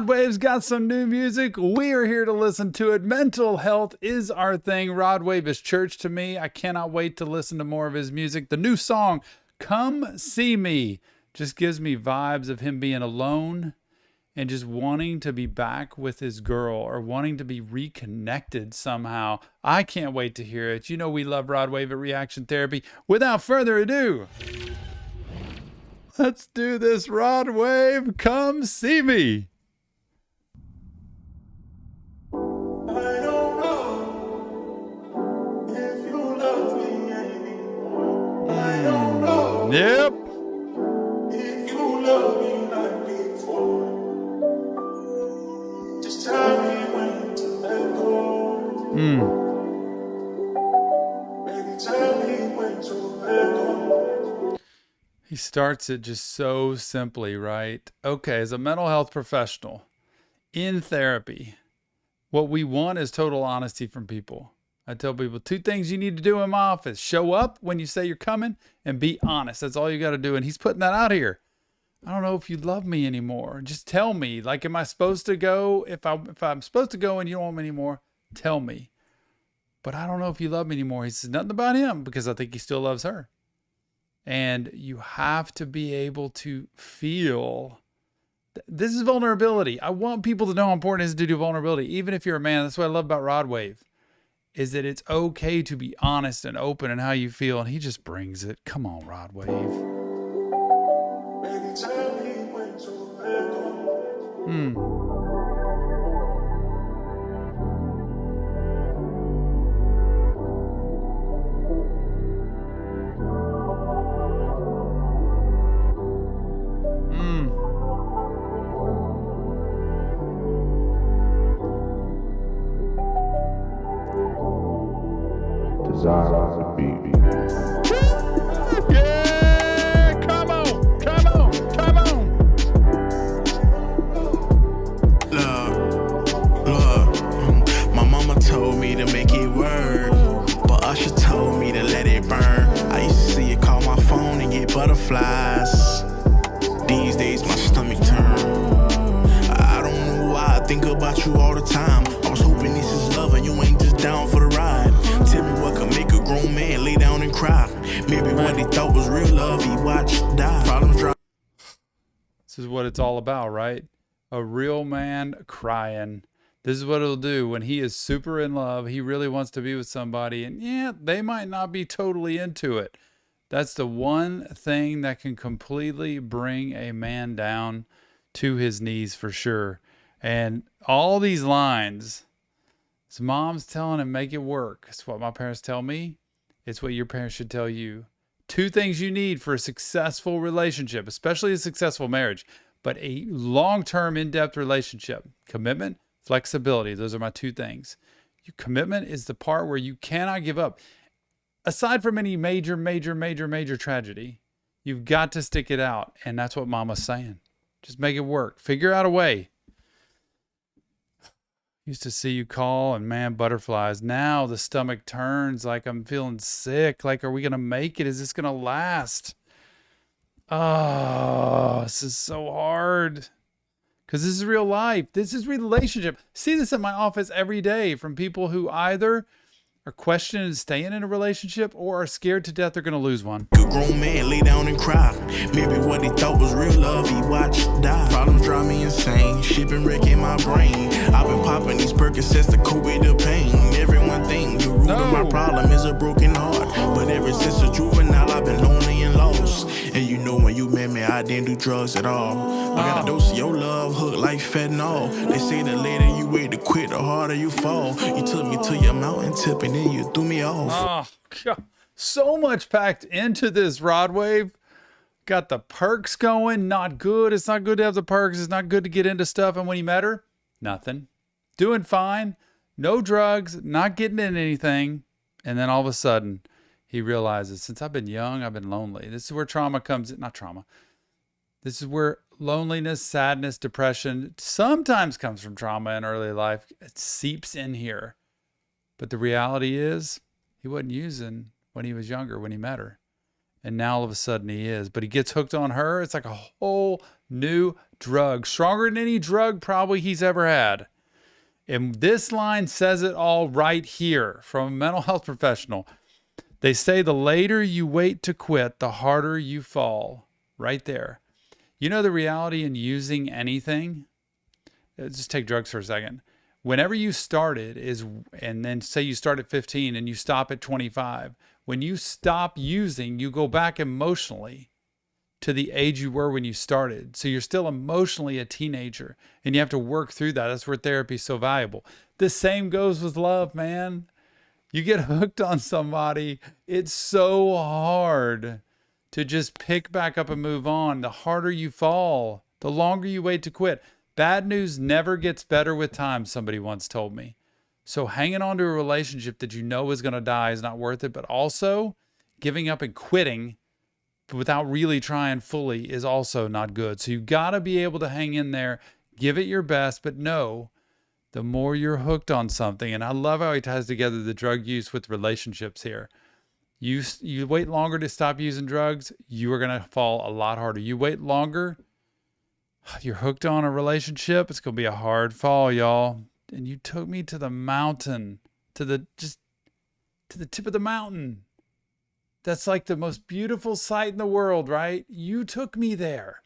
Rodwave's got some new music. We are here to listen to it. Mental health is our thing. Rodwave is church to me. I cannot wait to listen to more of his music. The new song, Come See Me, just gives me vibes of him being alone and just wanting to be back with his girl or wanting to be reconnected somehow. I can't wait to hear it. You know we love Rodwave at Reaction Therapy. Without further ado, let's do this. Rodwave, Come See Me. Yep. If you love me like before, just tell me when to let go. Baby, tell me when to let go. He starts it just so simply, right? Okay, as a mental health professional in therapy, what we want is total honesty from people. I tell people 2 things you need to do in my office. Show up when you say you're coming and be honest. That's all you got to do. And he's putting that out here. I don't know if you love me anymore. Just tell me. Like, am I supposed to go? If I'm supposed to go and you don't want me anymore, tell me. But I don't know if you love me anymore. He says nothing about him because I think he still loves her. And you have to be able to feel. This is vulnerability. I want people to know how important it is to do vulnerability. Even if you're a man, that's what I love about Rodwave. Is that it's okay to be honest and open in how you feel. And he just brings it. Come on, Rodwave. Baby, tell me when to let go. Yeah, come on. Look, my mama told me to make it work, but Usher told me to let it burn. I used to see you call my phone and get butterflies. These days my stomach turn. I don't know why I think about you all the time. I was hoping this is love and you ain't just down for the ride. Tell me what can make a grown man lay down and cry. Maybe what he thought was real love, he watched die. Problems drop. This is what it's all about, right? A real man crying. This is what it'll do when he is super in love. He really wants to be with somebody, and yeah, they might not be totally into it. That's the one thing that can completely bring a man down to his knees for sure. And all these lines, his mom's telling him, make it work. It's what my parents tell me. It's what your parents should tell you. 2 things you need for a successful relationship, especially a successful marriage, but a long-term, in-depth relationship. Commitment, flexibility. Those are my 2 things. Commitment is the part where you cannot give up. Aside from any major tragedy, you've got to stick it out. And that's what Mama's saying. Just make it work. Figure out a way. Used to see you call and man, butterflies. Now the stomach turns like I'm feeling sick. Like, are we going to make it? Is this going to last? Oh, this is so hard. Because this is real life. This is relationship. See this in my office every day from people who either are questioning staying in a relationship or are scared to death they're going to lose one. A grown man lay down and cry. Maybe what he thought was real love, he watched die. Problems drive me insane. Shit been wrecking my brain. I've been popping these Percocets to cope with the pain. Everyone think the root of my problem is a broken heart. But ever since a juvenile, I've been lonely and lost. And you know when you met me, I didn't do drugs at all. I got a dose of your love, hooked like fentanyl. They say the later you wait to quit, the harder you fall. You took me to your mountain tip and then you threw me off. Oh, God. So much packed into this, Rodwave. Got the perks going. Not good. It's not good to have the perks. It's not good to get into stuff. And when he met her, nothing. Doing fine. No drugs. Not getting in anything. And then all of a sudden, he realizes, since I've been young, I've been lonely. This is where trauma comes in. Not trauma. This is where loneliness, sadness, depression sometimes comes from trauma in early life. It seeps in here. But the reality is, he wasn't using when he was younger, when he met her. And now all of a sudden he is. But he gets hooked on her. It's like a whole new drug, stronger than any drug probably he's ever had. And this line says it all right here from a mental health professional. They say the later you wait to quit, the harder you fall. Right there. You know the reality in using anything? Just take drugs for a second. Whenever you started and then say you start at 15 and you stop at 25, when you stop using, you go back emotionally to the age you were when you started. So you're still emotionally a teenager and you have to work through that. That's where therapy is so valuable. The same goes with love, man. You get hooked on somebody, it's so hard to just pick back up and move on. The harder you fall, the longer you wait to quit. Bad news never gets better with time, somebody once told me. So hanging on to a relationship that you know is going to die is not worth it, but also giving up and quitting without really trying fully is also not good. So you got to be able to hang in there, give it your best, but know the more you're hooked on something, and I love how he ties together the drug use with relationships here. You wait longer to stop using drugs, you are going to fall a lot harder. You wait longer, you're hooked on a relationship, it's going to be a hard fall, y'all. And you took me to the mountain, to the tip of the mountain. That's like the most beautiful sight in the world, right? You took me there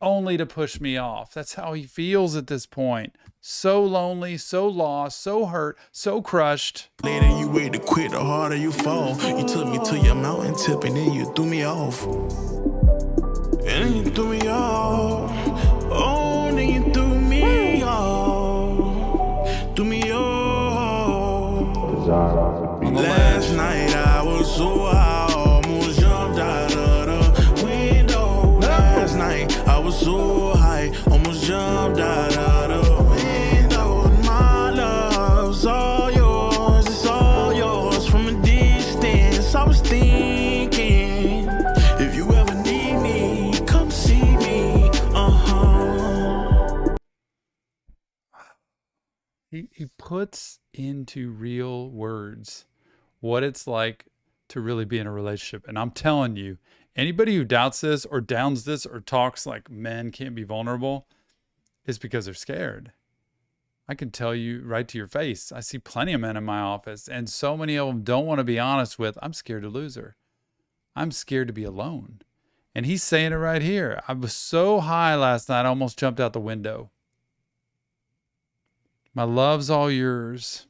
only to push me off. That's how he feels at this point. So lonely, so lost, so hurt, so crushed. Later you wait to quit, the harder you fall. You took me to your mountain tip and then you threw me off. And then you threw me off. Oh, then you threw me off. Threw me off. Last night I was so high, almost jumped out of the window. Last night I was so high, almost jumped out of the window. My love's all yours, it's all yours. From a distance, I was thinking, if you ever need me, come see me. He puts into real words what it's like to really be in a relationship. And I'm telling you, anybody who doubts this or downs this or talks like men can't be vulnerable is because they're scared. I can tell you right to your face, I see plenty of men in my office, and so many of them don't want to be honest with, I'm scared to lose her. I'm scared to be alone. And he's saying it right here. I was so high last night, I almost jumped out the window. My love's all yours,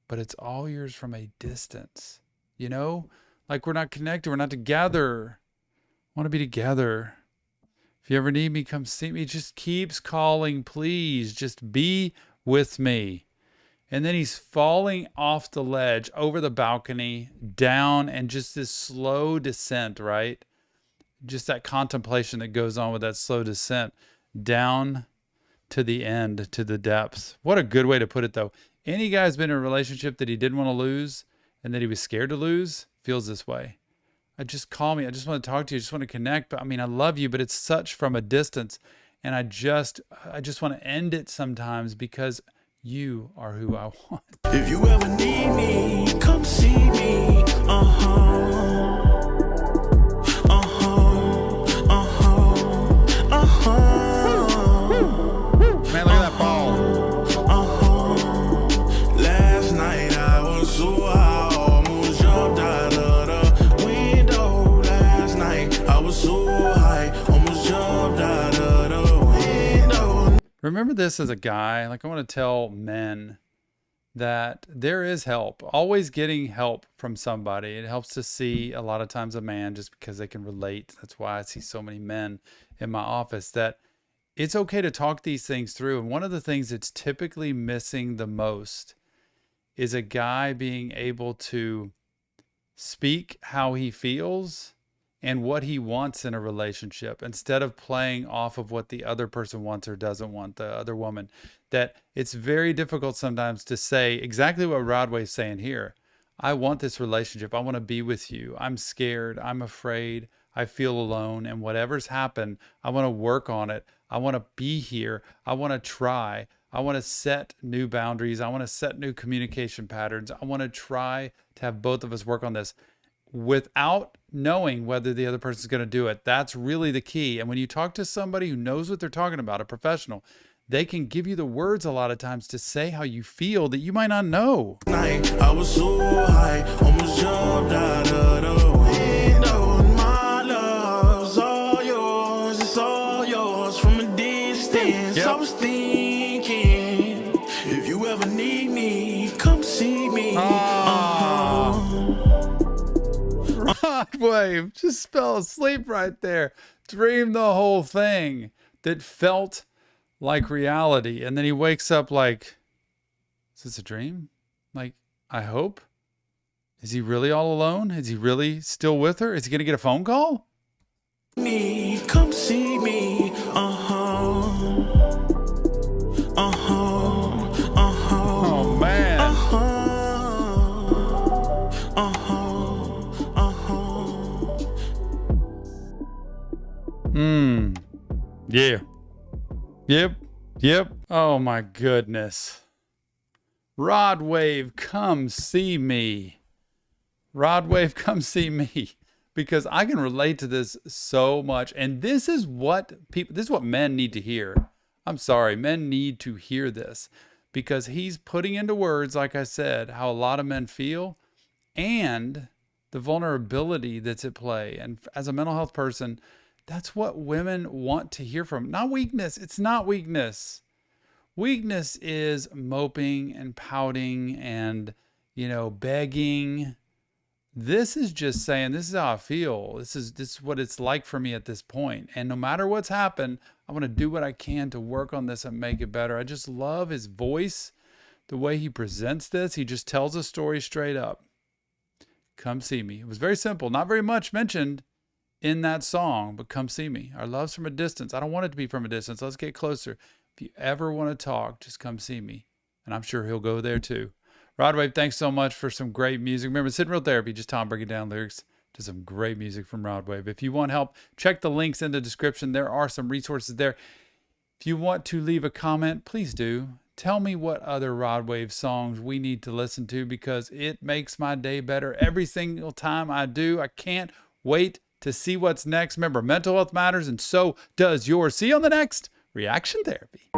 but it's all yours from a distance. You know, like we're not connected, we're not together. I want to be together. If you ever need me, come see me. Just keeps calling, please. Just be with me. And then he's falling off the ledge, over the balcony, down, and just this slow descent, right? Just that contemplation that goes on with that slow descent down to the end, to the depths. What a good way to put it, though. Any guy's been in a relationship that he didn't want to lose and that he was scared to lose feels this way. Just call me. I just want to talk to you. I just want to connect. But I mean, I love you, but it's such from a distance. And I just want to end it sometimes because you are who I want. If you ever need me, come see me. Man, look at that ball. Last night I was so high, almost jumped out of the window. Last night I was so high, almost jumped out of the window. Remember this as a guy. Like, I want to tell men that there is help. Always getting help from somebody. It helps to see a lot of times a man just because they can relate. That's why I see so many men in my office, that it's okay to talk these things through. And one of the things that's typically missing the most is a guy being able to speak how he feels and what he wants in a relationship instead of playing off of what the other person wants or doesn't want, the other woman. That it's very difficult sometimes to say exactly what Rodway's saying here. I want this relationship. I want to be with you. I'm scared. I'm afraid. I feel alone. And whatever's happened, I want to work on it. I want to be here. I want to try. I want to set new boundaries. I want to set new communication patterns. I want to try to have both of us work on this. without knowing whether the other person's going to do it. That's really the key. And when you talk to somebody who knows what they're talking about, a professional, they can give you the words a lot of times to say how you feel that you might not know. I was so high, almost jumped out of the window. My love's all yours, it's all yours from a distance. I was thinking, if you ever need me, come see me. Rodwave just fell asleep right there. Dreamed the whole thing that felt like reality. And then he wakes up like, is this a dream? Like, I hope. Is he really all alone? Is he really still with her? Is he going to get a phone call? Me, come see me. Oh, man. Yeah. Yep. Oh my goodness. Rodwave, come see me. Rodwave, come see me. Because I can relate to this so much. And this is what men need to hear. I'm sorry, men need to hear this. Because he's putting into words, like I said, how a lot of men feel and the vulnerability that's at play. And as a mental health person, that's what women want to hear from. Not weakness. It's not weakness. Weakness is moping and pouting and, begging. This is just saying, this is how I feel. This is what it's like for me at this point. And no matter what's happened, I want to do what I can to work on this and make it better. I just love his voice, the way he presents this. He just tells a story straight up. Come see me. It was very simple. Not very much mentioned in that song, but come see me. Our love's from a distance. I don't want it to be from a distance. Let's get closer. If you ever want to talk, just come see me. And I'm sure he'll go there too. Rodwave, thanks so much for some great music. Remember, it's Real Therapy, just Tom breaking down lyrics to some great music from Rodwave. If you want help, check the links in the description. There are some resources there. If you want to leave a comment, please do. Tell me what other Rodwave songs we need to listen to because it makes my day better every single time I do. I can't wait to see what's next. Remember, mental health matters and so does yours. See you on the next Reaction Therapy.